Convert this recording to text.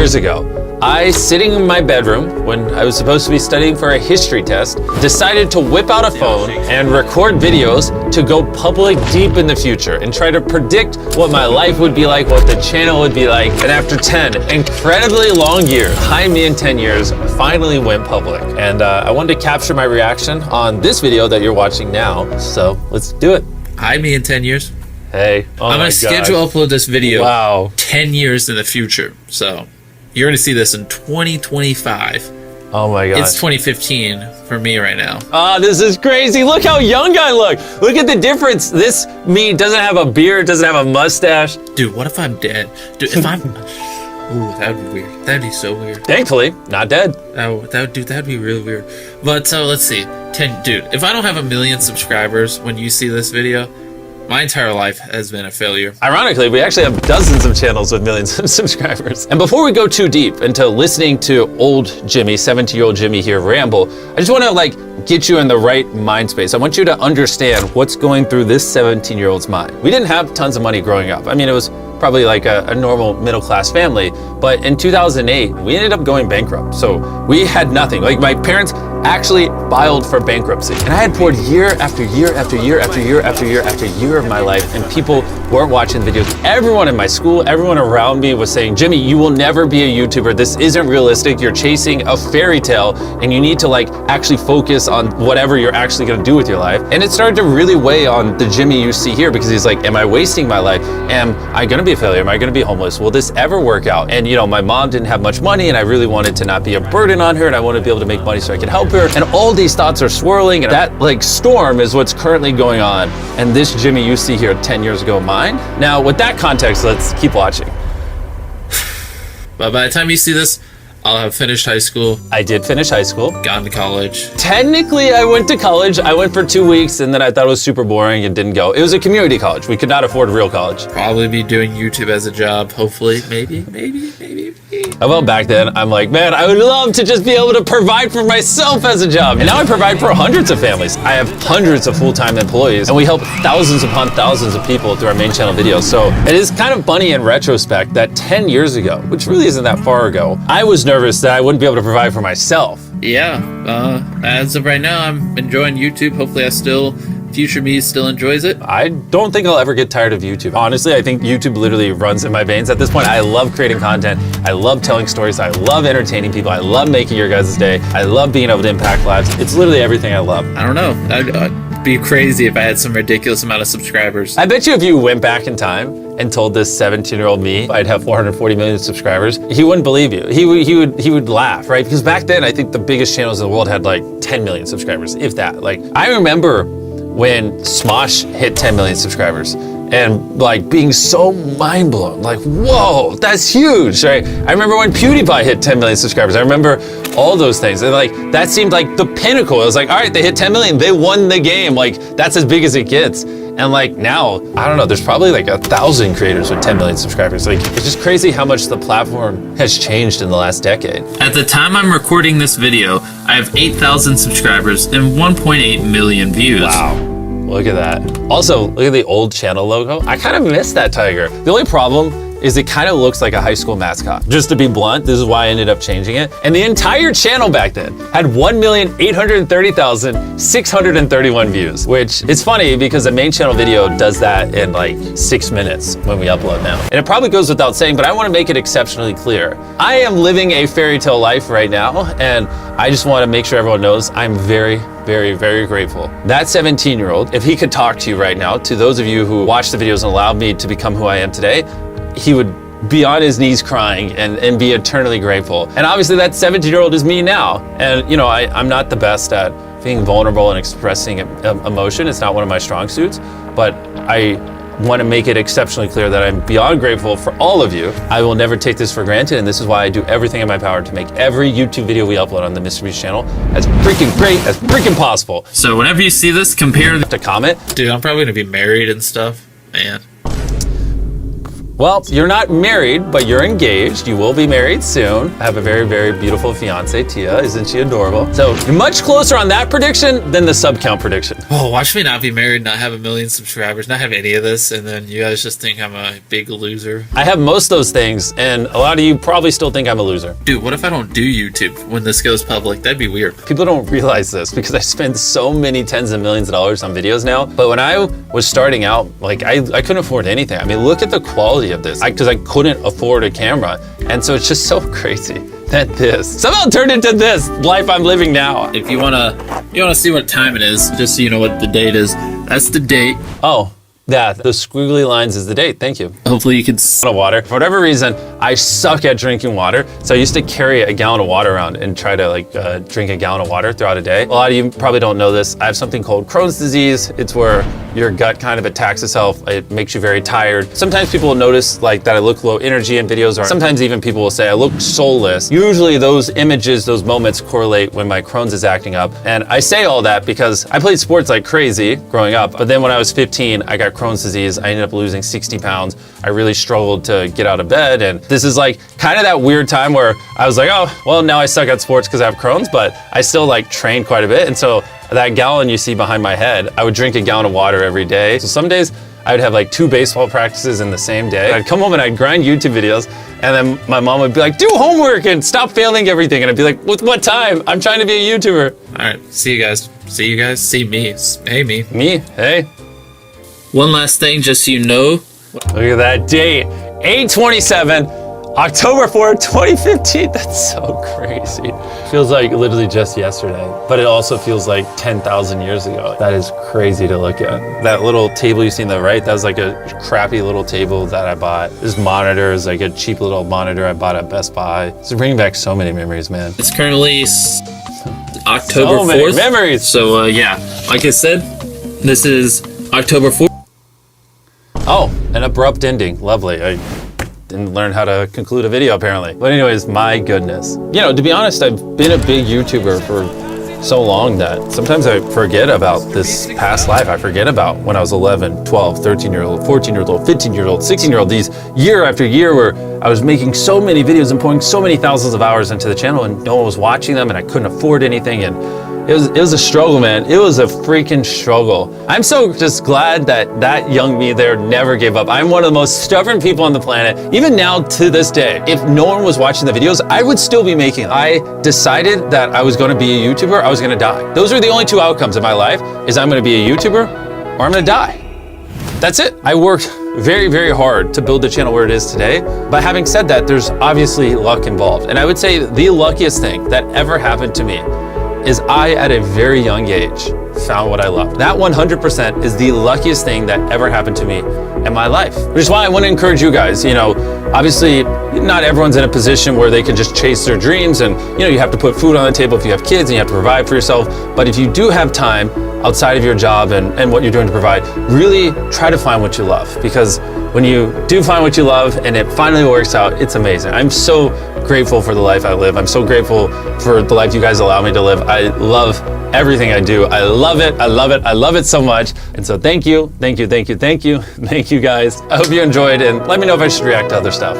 years ago, I, sitting in my bedroom when I was supposed to be studying for a history test, decided to whip out a phone and record videos to go public deep in the future and try to predict what my life would be like, what the channel would be like. And after 10 incredibly long years, Hi Me in 10 years finally went public. And I wanted to capture my reaction on this video that you're watching now. So let's do it. Hi Me in 10 years. Hey, I'm gonna schedule upload this video. Wow. 10 years in the future. So you're gonna see this in 2025. Oh my god. It's 2015 for me right now. Oh, this is crazy. Look how young I look. Look at the difference. This me doesn't have a beard, doesn't have a mustache. Dude, what if I'm dead? Dude, if I'm... Ooh, that would be weird. That'd be so weird. Thankfully, not dead. That'd be really weird. But so let's see. Dude, if I don't have 1 million subscribers when you see this video, my entire life has been a failure. Ironically, we actually have dozens of channels with millions of subscribers. And before we go too deep into listening to old Jimmy, 17-year-old Jimmy here ramble, I just want to get you in the right mind space. I want you to understand what's going through this 17-year-old's mind. We didn't have tons of money growing up. I mean, it was probably like a normal middle-class family, but in 2008, we ended up going bankrupt. So we had nothing. Like, my parents actually filed for bankruptcy. And I had poured year after year after year after year after year after year of my life, and people weren't watching videos. Everyone in my school, everyone around me was saying, Jimmy, you will never be a YouTuber. This isn't realistic. You're chasing a fairy tale, and you need to actually focus on whatever you're actually gonna do with your life. And it started to really weigh on the Jimmy you see here, because he's like, am I wasting my life? Am I gonna be a failure? Am I gonna be homeless? Will this ever work out? And my mom didn't have much money, and I really wanted to not be a burden on her, and I wanted to be able to make money so I could help her. And all these thoughts are swirling, and that storm is what's currently going on. And this Jimmy you see here 10 years ago, mine. Now, with that context, let's keep watching. But by the time you see this, I'll have finished high school. I did finish high school. Gone to college. Technically, I went to college. I went for 2 weeks, and then I thought it was super boring and didn't go. It was a community college. We could not afford real college. Probably be doing YouTube as a job, hopefully. Maybe. Well, back then, I'm like, man, I would love to just be able to provide for myself as a job. And now I provide for hundreds of families. I have hundreds of full-time employees, and we help thousands upon thousands of people through our main channel videos. So it is kind of funny in retrospect that 10 years ago, which really isn't that far ago, I was nervous that I wouldn't be able to provide for myself. Yeah, as of right now, I'm enjoying YouTube. Hopefully future me still enjoys it. I don't think I'll ever get tired of YouTube. Honestly, I think YouTube literally runs in my veins at this point. I love creating content. I love telling stories. I love entertaining people. I love making your guys' day. I love being able to impact lives. It's literally everything I love. I don't know. I'd be crazy if I had some ridiculous amount of subscribers. I bet you if you went back in time and told this 17-year-old me I'd have 440 million subscribers, he wouldn't believe you. He would laugh, right? Because back then, I think the biggest channels in the world had 10 million subscribers, if that. I remember when Smosh hit 10 million subscribers and being so mind blown, whoa, that's huge, right? I remember when PewDiePie hit 10 million subscribers. I remember all those things. And that seemed like the pinnacle. It was all right, they hit 10 million, they won the game. That's as big as it gets. And now, I don't know, there's probably 1,000 creators with 10 million subscribers. It's just crazy how much the platform has changed in the last decade. At the time I'm recording this video, I have 8,000 subscribers and 1.8 million views. Wow, look at that. Also, look at the old channel logo. I kind of miss that tiger. The only problem is it kind of looks like a high school mascot. Just to be blunt, this is why I ended up changing it. And the entire channel back then had 1,830,631 views, which is funny because the main channel video does that in 6 minutes when we upload now. And it probably goes without saying, but I want to make it exceptionally clear. I am living a fairy tale life right now, and I just want to make sure everyone knows I'm very, very, very grateful. That 17-year-old, if he could talk to you right now, to those of you who watched the videos and allowed me to become who I am today, he would be on his knees crying and be eternally grateful. And obviously that 17-year-old is me now. And I'm not the best at being vulnerable and expressing emotion. It's not one of my strong suits, but I want to make it exceptionally clear that I'm beyond grateful for all of you. I will never take this for granted, and this is why I do everything in my power to make every YouTube video we upload on the MCmrbeast channel as freaking great as freaking possible. So whenever you see this, compare to comment. Dude, I'm probably gonna be married and stuff, man. Well, you're not married, but you're engaged. You will be married soon. I have a very, very beautiful fiance, Tia. Isn't she adorable? So you're much closer on that prediction than the sub count prediction. Oh, watch me not be married, not have 1 million subscribers, not have any of this, and then you guys just think I'm a big loser. I have most of those things, and a lot of you probably still think I'm a loser. Dude, what if I don't do YouTube when this goes public? That'd be weird. People don't realize this because I spend so many tens of millions of dollars on videos now. But when I was starting out, like I couldn't afford anything. I mean, look at the quality of this because I couldn't afford a camera. And so it's just so crazy that this somehow turned into this life I'm living now. If you wanna see what time it is, just so you know what the date is, that's the date. Oh. Yeah, the squiggly lines is the date. Thank you. Hopefully you can Of water. For whatever reason, I suck at drinking water. So I used to carry a gallon of water around and try to drink a gallon of water throughout a day. A lot of you probably don't know this. I have something called Crohn's disease. It's where your gut kind of attacks itself. It makes you very tired. Sometimes people will notice like that I look low energy in videos, or sometimes even people will say I look soulless. Usually those images, those moments correlate when my Crohn's is acting up. And I say all that because I played sports like crazy growing up. But then when I was 15, I got Crohn's disease. I ended up losing 60 pounds. I really struggled to get out of bed. And this is like kind of that weird time where I was like, oh, well, now I suck at sports because I have Crohn's, but I still like train quite a bit. And so that gallon you see behind my head, I would drink a gallon of water every day. So some days I would have like 2 baseball practices in the same day. I'd come home and I'd grind YouTube videos, and then my mom would be like, do homework and stop failing everything. And I'd be like, with what time? I'm trying to be a YouTuber. All right, see you guys. See you guys. See me. Hey, me. Me? Hey. One last thing, just so you know. Look at that date, 8/27, October 4th, 2015. That's so crazy. Feels like literally just yesterday, but it also feels like 10,000 years ago. That is crazy to look at. That little table you see on the right, that was like a crappy little table that I bought. This monitor is like a cheap little monitor I bought at Best Buy. It's bringing back so many memories, man. It's currently October 4th. So many memories. So yeah, like I said, this is October 4th. Oh, an abrupt ending. Lovely. I didn't learn how to conclude a video apparently. But anyways, my goodness. You know, to be honest, I've been a big YouTuber for so long that sometimes I forget about this past life. I forget about when I was 11, 12, 13-year-old, 14-year-old, 15-year-old, 16-year-old, these year after year where I was making so many videos and pouring so many thousands of hours into the channel and no one was watching them and I couldn't afford anything, and it was a struggle, man. It was a freaking struggle. I'm so just glad that young me there never gave up. I'm one of the most stubborn people on the planet. Even now to this day, if no one was watching the videos, I would still be making them. I decided that I was gonna be a YouTuber, I was gonna die. Those are the only 2 outcomes in my life, is I'm gonna be a YouTuber or I'm gonna die. That's it. I worked very, very hard to build the channel where it is today. But having said that, there's obviously luck involved. And I would say the luckiest thing that ever happened to me is I, at a very young age, found what I loved. That 100% is the luckiest thing that ever happened to me in my life. Which is why I want to encourage you guys, you know, obviously not everyone's in a position where they can just chase their dreams, and you know, you have to put food on the table if you have kids and you have to provide for yourself. But if you do have time outside of your job and what you're doing to provide, really try to find what you love, because when you do find what you love and it finally works out, it's amazing. I'm so grateful for the life I live. I'm so grateful for the life you guys allow me to live. I love everything I do. I love it. I love it. I love it so much. And so thank you, thank you, thank you, thank you, thank you guys. I hope you enjoyed, and let me know if I should react to other stuff.